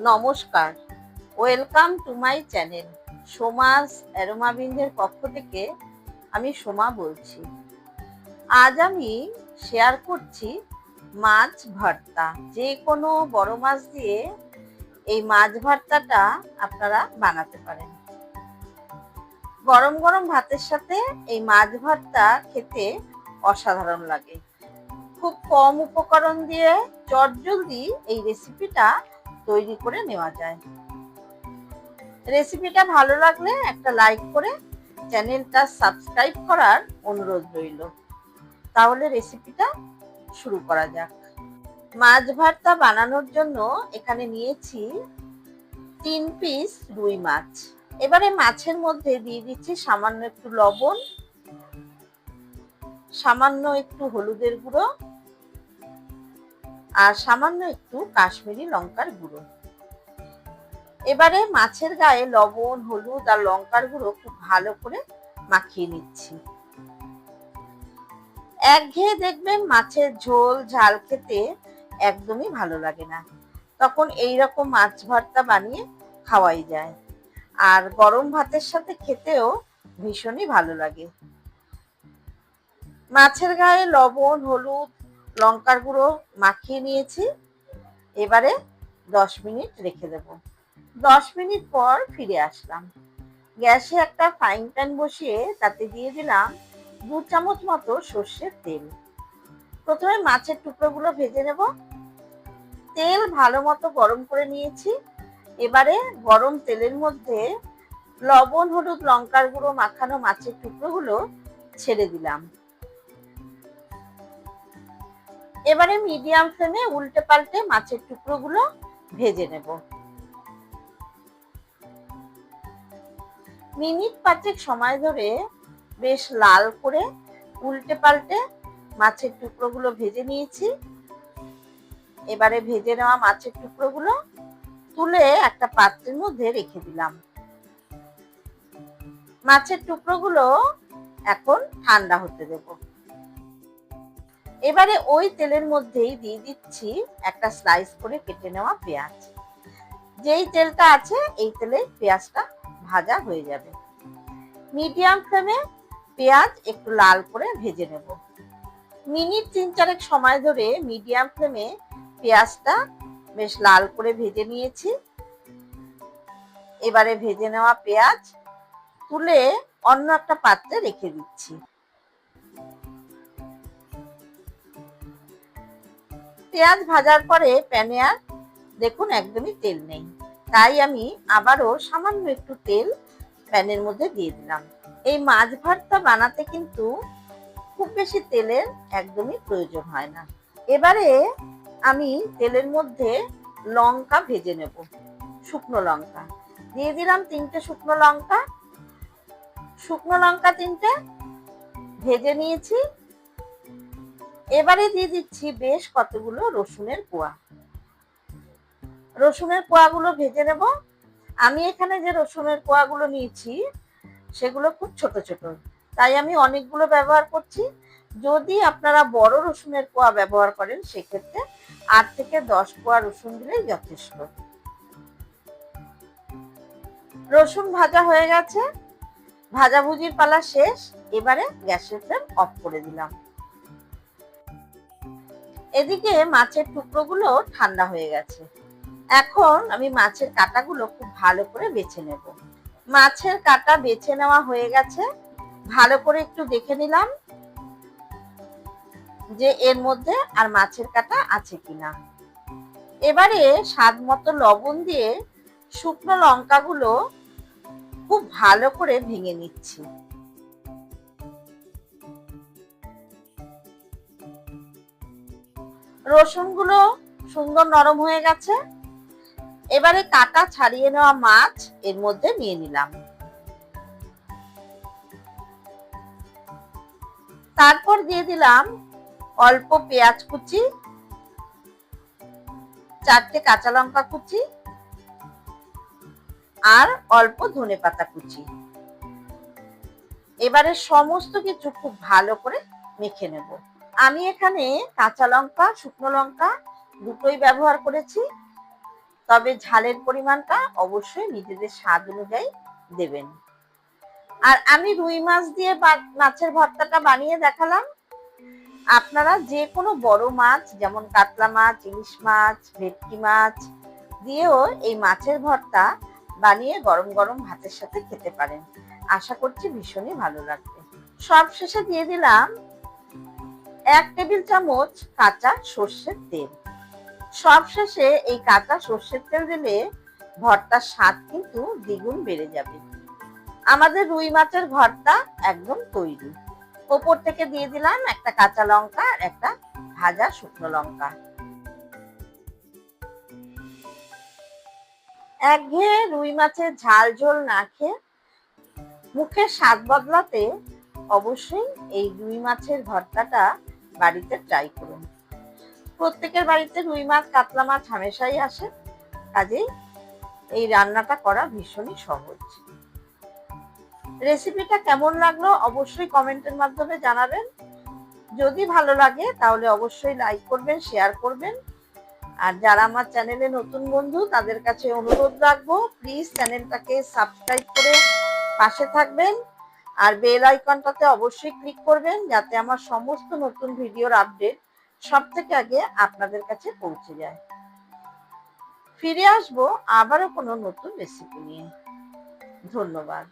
নমস্কার, welcome to my channel. সোমাস অ্যারোমাবিন্দের পক্ষ থেকে আমি সোমা বলছি। আজ আমি শেয়ার করছি মাছ ভর্তা। যে কোনো বড় মাছ দিয়ে এই মাছ ভর্তাটা আপনারা বানাতে পারেন। গরম গরম ভাতের সাথে এই মাছ ভর্তা খেতে অসাধারণ লাগে। খুব কম উপকরণ দিয়ে চটজলদি এই রেসিপিটা তৈরি করে নেওয়া যায়। রেসিপিটা ভালো লাগলে একটা লাইক করে চ্যানেলটা সাবস্ক্রাইব করার অনুরোধ রইল। তাহলে রেসিপিটা শুরু করা যাক। মাছ ভর্তা বানানোর জন্য এখানে নিয়েছি 3 পিস রুই মাছ। এবারে মাছের মধ্যে দিয়ে দিচ্ছি সামান্য একটু লবণ, সামান্য একটু হলুদের গুঁড়ো আর সামান্য একটু কাশ্মীরি লঙ্কার গুঁড়ো। এবারে মাছের গায়ে লবণ, হলুদ আর লঙ্কার গুঁড়ো খুব ভালো করে মাখিয়ে নিচ্ছি। একঘেয়ে দেখবেন মাছের ঝোল ঝাল খেতে একদমই ভালো লাগে না, তখন এইরকম মাছ ভর্তা বানিয়ে খাওয়াই যায়। আর গরম ভাতের সাথে খেতেও ভীষণই ভালো লাগে। মাছের গায়ে লবণ, হলুদ, লঙ্কার গুঁড়ো মাখিয়ে নিয়েছি। এবারে 10 মিনিট রেখে দেব। 10 মিনিট পর ফিরে আসলাম। গ্যাসে একটা ফ্রাইং প্যান বসিয়ে তাতে দিয়ে দিলাম 2 চামচ মতো সর্ষের তেল। প্রথমে মাছের টুকরোগুলো ভেজে নেব। তেল ভালো মতো গরম করে নিয়েছি। এবারে গরম তেলের মধ্যে লবণ, হলুদ, লঙ্কার গুঁড়ো মাখানো মাছের টুকরোগুলো ছেড়ে দিলাম। এবারে মিডিয়াম ফ্লেমে উল্টে পাল্টে মাছের টুকরোগুলো ভেজে নেব। মিনিট 5 সময় ধরে বেশ লাল করে উল্টে পাল্টে মাছের টুকরোগুলো ভেজে নিয়েছি। এবারে ভেজে নেওয়া মাছের টুকরোগুলো তুলে একটা পাত্রের মধ্যে রেখে দিলাম। মাছের টুকরোগুলো এখন ঠান্ডা হতে দেব। এবারে ওই তেলের মধ্যেই দিয়ে দিচ্ছি একটা স্লাইস করে কেটে নেওয়া পেঁয়াজ। যেই তেলটা আছে এই তেলে পেঁয়াজটা ভাজা হয়ে যাবে। মিডিয়াম ফ্লেমে পেঁয়াজ একটু লাল করে ভেজে নেব। মিনিট 3-4 সময় ধরে মিডিয়াম ফ্লেমে পেঁয়াজটা বেশ লাল করে ভেজে নিয়েছি। এবারে ভেজে নেওয়া পেঁয়াজ তুলে অন্য একটা পাত্রে রেখে দিচ্ছি। পেঁয়াজ ভাজার পরে প্যানে আর দেখুন একদমই তেল নেই, তাই আমি আবারও সামান্য একটু তেল প্যানের মধ্যে দিয়ে দিলাম। এই মাছ ভর্তা বানাতে কিন্তু খুব বেশি তেলের একদমই প্রয়োজন হয় না। এবারে আমি তেলের মধ্যে লঙ্কা ভেজে নেব। শুকনো লঙ্কা দিয়ে দিলাম 3টে শুকনো লঙ্কা। শুকনো লঙ্কা 3টে ভেজে নিয়েছি। এবারে দিয়ে দিচ্ছি বেশ কতগুলো রসুনের কোয়া। রসুনের কোয়াগুলো ভেজে নেব। আমি এখানে যে রসুনের কোয়াগুলো নিয়েছি সেগুলো খুব ছোট ছোট, তাই আমি অনেকগুলো ব্যবহার করছি। যদি আপনারা বড় রসুনের কোয়া ব্যবহার করেন সেক্ষেত্রে 8 থেকে 10 কোয়া রসুন দিলেই যথেষ্ট। রসুন ভাজা হয়ে গেছে, ভাজাভুজির পালা শেষ। এবারে গ্যাসের ফ্লেম অফ করে দিলাম। এদিকে মাছের টুকরোগুলো ঠান্ডা হয়ে গেছে। এখন আমি মাছের কাঁটাগুলো খুব ভালো করে বেছে নেব। মাছের কাঁটা বেছে নেওয়া হয়ে গেছে। ভালো করে একটু দেখে নিলাম যে এর মধ্যে আর মাছের কাঁটা আছে কিনা। এবারে স্বাদ মতো লবণ দিয়ে শুকনো লঙ্কাগুলো খুব ভালো করে ভেঙে নিচ্ছি। রসুনগুলো সুন্দর নরম হয়ে গেছে। এবারে কাঁটা ছাড়িয়ে নেওয়া মাছ এর মধ্যে নিয়ে নিলাম। তারপর দিয়ে দিলাম অল্প পেঁয়াজ কুচি, 4টে কাঁচা লঙ্কা কুচি আর অল্প ধনেপাতা কুচি। এবারে সমস্ত কিছু খুব ভালো করে মেখে নেব। আমি এখানে কাঁচা লঙ্কা, শুকনো লঙ্কা দুটোই ব্যবহার করেছি। তবে ঝালের পরিমাণটা অবশ্যই নিজেদের স্বাদ অনুযায়ী দেবেন। আর আমি রুই মাছ দিয়ে মাছের ভর্তাটা বানিয়ে দেখালাম। আপনারা যে কোনো বড় মাছ যেমন কাতলা মাছ, ইলিশ মাছ, ভেটকি মাছ দিয়েও এই মাছের ভর্তা বানিয়ে গরম গরম ভাতের সাথে খেতে পারেন। আশা করছি ভীষণই ভালো লাগবে। সব শেষে দিয়ে দিলাম 1 টেবিল চামচ কাঁচা সর্ষের তেল। সব শেষে এই কাঁচা সর্ষের তেল দিলে ভর্তার স্বাদ কিন্তু দ্বিগুণ বেড়ে যাবে। আমাদের রুই মাছের ভর্তা একদম তৈরি। ওপর থেকে দিয়ে দিলাম একটা কাঁচা লঙ্কা আর একটা ভাজা শুকনো লঙ্কা। একঘেয়ে রুই মাছের ঝাল ঝোল না খেয়ে মুখের স্বাদ বদলাতে অবশ্যই এই রুই মাছের ভর্তাটা বাড়িতে ট্রাই করুন। প্রত্যেকের বাড়িতে রুই মাছ, কাতলা মাছ হামেশাই আসে, কাজেই এই রান্নাটা করা ভীষণই সহজ। রেসিপিটা কেমন লাগলো অবশ্যই কমেন্টের মাধ্যমে জানাবেন। যদি ভালো লাগে তাহলে অবশ্যই লাইক করবেন, শেয়ার করবেন। আর যারা আমার চ্যানেলে নতুন বন্ধু তাদের কাছে অনুরোধ রাখবো, প্লিজ চ্যানেলটাকে সাবস্ক্রাইব করে পাশে থাকবেন। আর বেল আইকনটাতে অবশ্যই ক্লিক করবেন যাতে আমার সমস্ত নতুন ভিডিওর আপডেট সবথেকে আগে আপনাদের কাছে পৌঁছে যায়। ফিরে আসবো আবারও কোনো নতুন রেসিপি নিয়ে। ধন্যবাদ।